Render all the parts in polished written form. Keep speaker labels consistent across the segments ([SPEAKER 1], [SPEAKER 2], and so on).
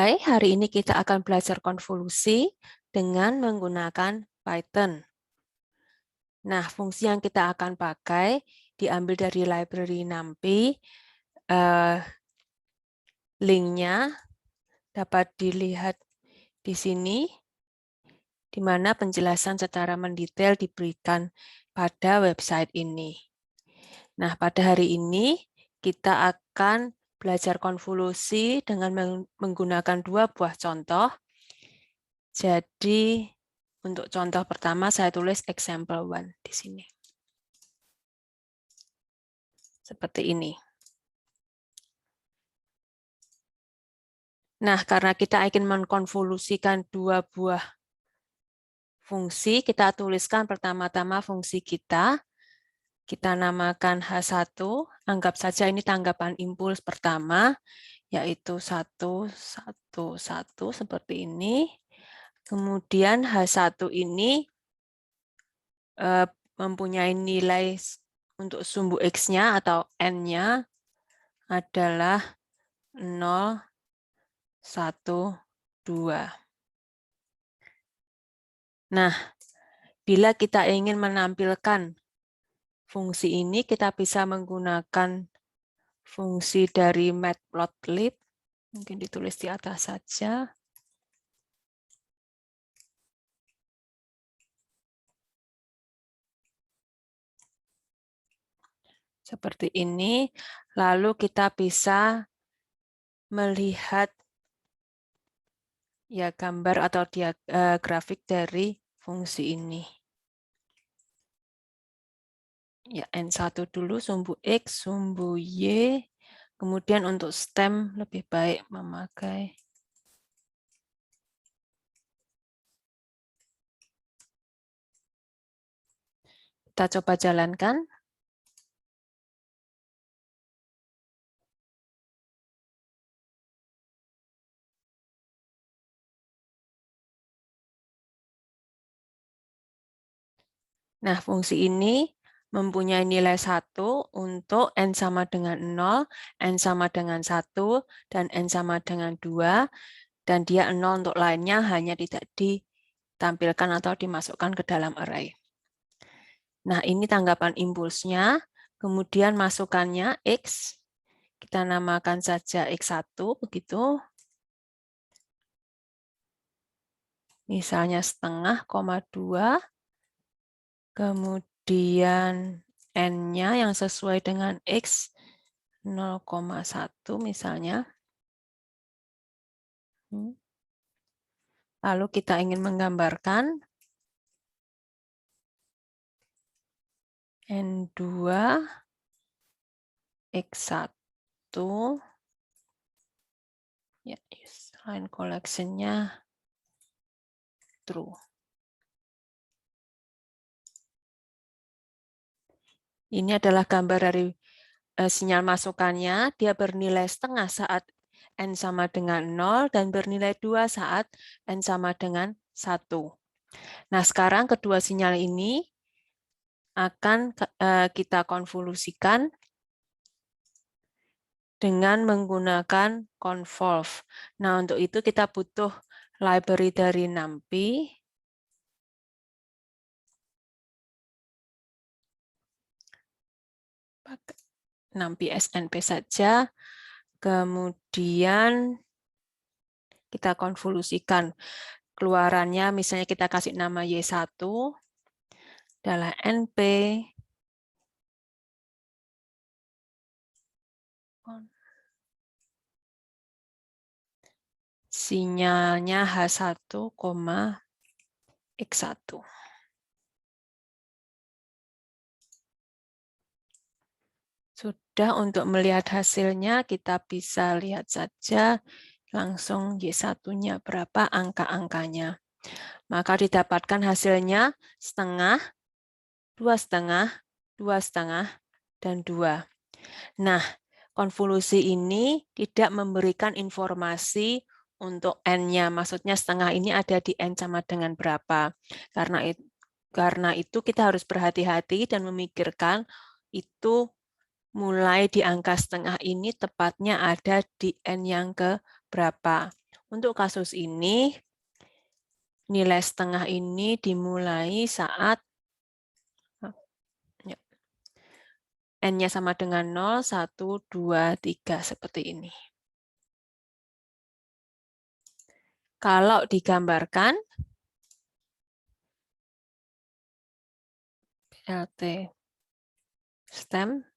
[SPEAKER 1] Hai, hari ini kita akan belajar konvolusi dengan menggunakan Python. Nah, fungsi yang kita akan pakai diambil dari library NumPy. Linknya dapat dilihat di sini, di mana penjelasan secara mendetail diberikan pada website ini. Nah, pada hari ini kita akan belajar konvolusi dengan menggunakan dua buah contoh. Jadi, untuk contoh pertama, saya tulis example 1 di sini. Seperti ini. Nah, karena kita ingin mengkonvolusikan dua buah fungsi, kita tuliskan pertama-tama fungsi kita. Kita namakan H1, anggap saja ini tanggapan impuls pertama, yaitu 1, 1, 1, seperti ini. Kemudian H1 ini mempunyai nilai untuk sumbu X-nya atau N-nya adalah 0, 1, 2. Nah, bila kita ingin menampilkan fungsi ini, kita bisa menggunakan fungsi dari matplotlib. Mungkin ditulis di atas saja. Seperti ini. Lalu kita bisa melihat ya gambar atau grafik dari fungsi ini. Ya, N1 dulu, sumbu X, sumbu Y. Kemudian untuk stem lebih baik memakai kita coba jalankan. Nah, fungsi ini mempunyai nilai 1 untuk N sama dengan 0, N sama dengan 1, dan N sama dengan 2, dan dia 0 untuk lainnya hanya tidak ditampilkan atau dimasukkan ke dalam array. Nah, ini tanggapan impulsnya, kemudian masukannya X, kita namakan saja X1, begitu. Misalnya setengah, 2, kemudian N-nya yang sesuai dengan X 0,1 misalnya. Lalu kita ingin menggambarkan N2 X1 ya, line collection-nya true. Ini adalah gambar dari sinyal masukannya. Dia bernilai setengah saat N sama dengan 0 dan bernilai 2 saat N sama dengan 1. Nah, sekarang kedua sinyal ini akan kita konvolusikan dengan menggunakan convolve. Nah, untuk itu kita butuh library dari NumPy. NumPy SNP saja. Kemudian kita konvolusikan. Keluarannya misalnya kita kasih nama Y1 adalah NP sinyalnya H1, X1. Sudah, untuk melihat hasilnya kita bisa lihat saja langsung Y1-nya berapa angka-angkanya. Maka didapatkan hasilnya setengah, 2,5, 2,5, dan 2. Nah, konvolusi ini tidak memberikan informasi untuk N-nya. Maksudnya setengah ini ada di N sama dengan berapa. Karena itu kita harus berhati-hati dan memikirkan itu mulai di angka setengah ini tepatnya ada di N yang ke berapa. Untuk kasus ini, nilai setengah ini dimulai saat N-nya sama dengan 0, 1, 2, 3, seperti ini. Kalau digambarkan, LT stem,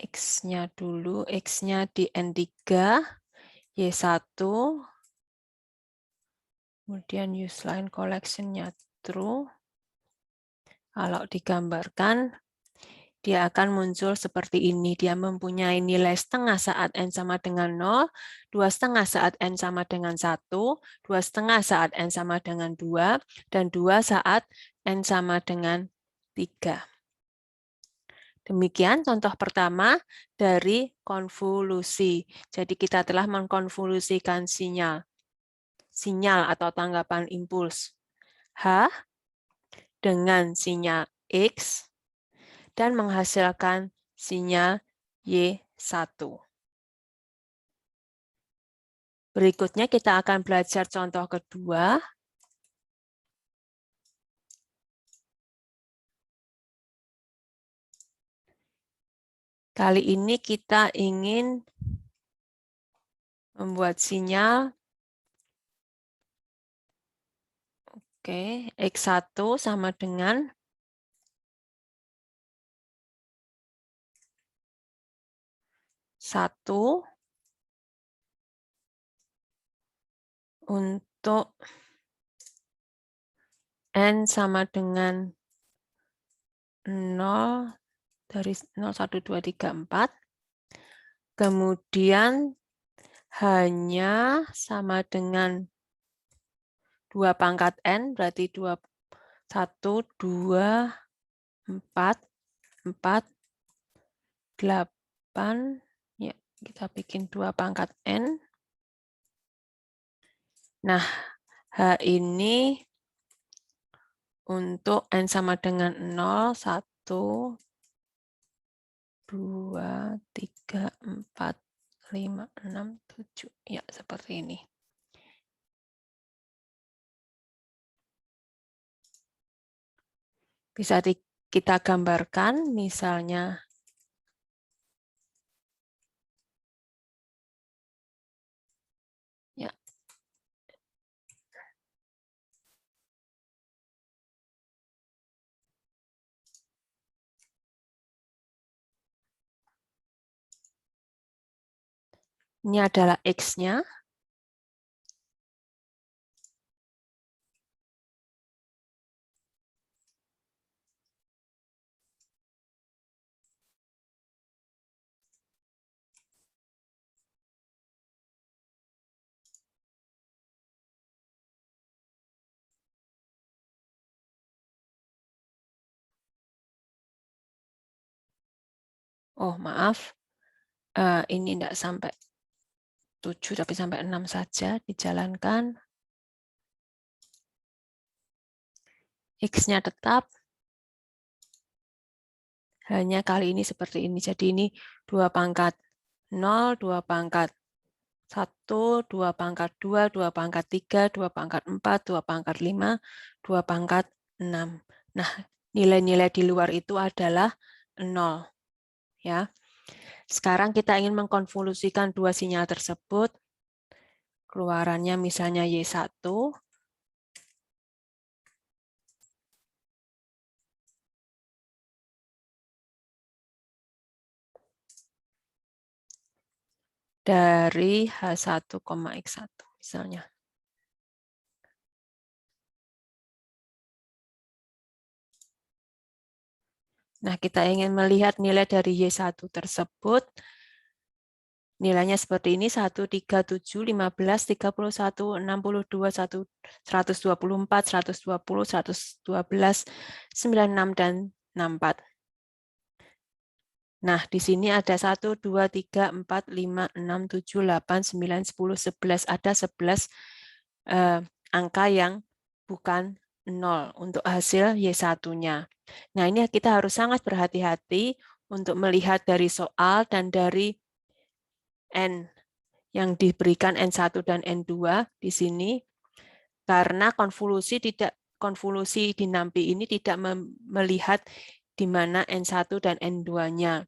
[SPEAKER 1] X-nya dulu, X-nya di N3, Y1, kemudian use line collection-nya true. Kalau digambarkan, dia akan muncul seperti ini. Dia mempunyai nilai setengah saat N sama dengan 0, 2,5 saat N sama dengan 1, 2,5 saat N sama dengan 2, dan 2 saat N sama dengan 3. Demikian contoh pertama dari konvolusi. Jadi kita telah mengkonvolusikan sinyal atau tanggapan impuls H dengan sinyal X dan menghasilkan sinyal Y1. Berikutnya kita akan belajar contoh kedua. Kali ini kita ingin membuat sinyal X1 sama dengan 1 untuk N sama dengan 0 dari 0, 1, 2, 3, 4. Kemudian hanya sama dengan 2 pangkat N, berarti 1, 2, 4, 8. Ya, kita bikin 2 pangkat N. Nah, H ini untuk N sama dengan 0, 1, 2, 3, 4, 5, 6, 7. Ya, seperti ini. Bisa kita gambarkan, misalnya ya. Ini adalah X-nya. Oh, maaf. Ini tidak sampai 7, tapi sampai 6 saja dijalankan. X-nya tetap. Hanya kali ini seperti ini. Jadi ini 2 pangkat 0, 2 pangkat 1, 2 pangkat 2, 2 pangkat 3, 2 pangkat 4, 2 pangkat 5, 2 pangkat 6. Nah, nilai-nilai di luar itu adalah 0. Ya. Sekarang kita ingin mengkonvolusikan dua sinyal tersebut. Keluarannya misalnya Y1. Dari H1, X1 misalnya. Nah, kita ingin melihat nilai dari Y1 tersebut. Nilainya seperti ini, 1, 3, 7, 15, 31, 62, 124, 120, 112, 96, dan 64. Nah, di sini ada 1, 2, 3, 4, 5, 6, 7, 8, 9, 10, 11. Ada 11 angka yang bukan 0 untuk hasil Y1-nya. Nah, ini kita harus sangat berhati-hati untuk melihat dari soal dan dari N yang diberikan N1 dan N2 di sini, karena konvolusi di NumPy ini tidak melihat di mana N1 dan N2-nya.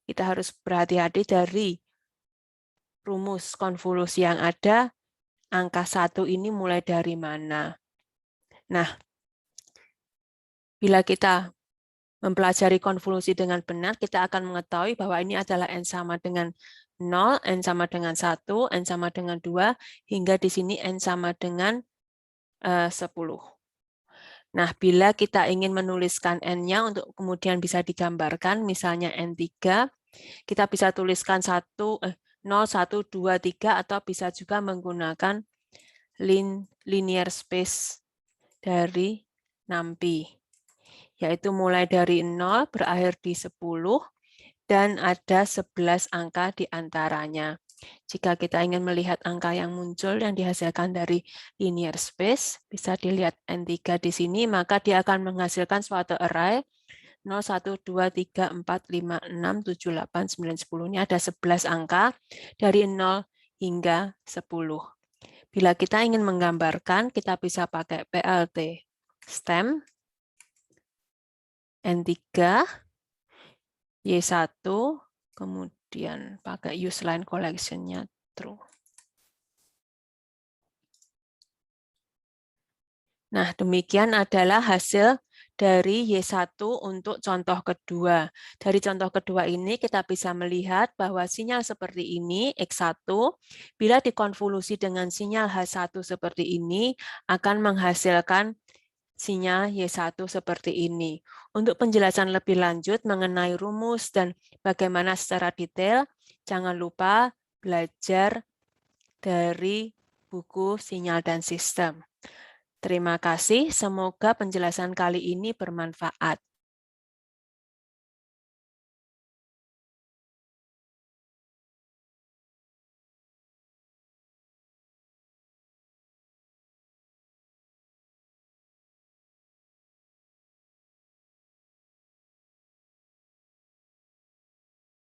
[SPEAKER 1] Kita harus berhati-hati dari rumus konvolusi yang ada, angka 1 ini mulai dari mana. Nah, bila kita mempelajari konvolusi dengan benar, kita akan mengetahui bahwa ini adalah N sama dengan 0, N sama dengan 1, N sama dengan 2, hingga di sini N sama dengan 10. Nah, bila kita ingin menuliskan N-nya untuk kemudian bisa digambarkan, misalnya N3, kita bisa tuliskan 0, 1, 2, 3, atau bisa juga menggunakan linear space dari NumPy, yaitu mulai dari 0 berakhir di 10 dan ada 11 angka di antaranya. Jika kita ingin melihat angka yang muncul yang dihasilkan dari linear space, bisa dilihat N3 di sini, maka dia akan menghasilkan suatu array 0, 1, 2, 3, 4, 5, 6, 7, 8, 9, 10. Ini ada 11 angka dari 0 hingga 10. Bila kita ingin menggambarkan, kita bisa pakai PLT stem, N3, Y1, kemudian pakai useline collection-nya true. Nah, demikian adalah hasil dari Y1 untuk contoh kedua. Dari contoh kedua ini kita bisa melihat bahwa sinyal seperti ini, X1, bila dikonvolusi dengan sinyal H1 seperti ini, akan menghasilkan sinyal Y1 seperti ini. Untuk penjelasan lebih lanjut mengenai rumus dan bagaimana secara detail, jangan lupa belajar dari buku Sinyal dan Sistem. Terima kasih, semoga penjelasan kali ini bermanfaat.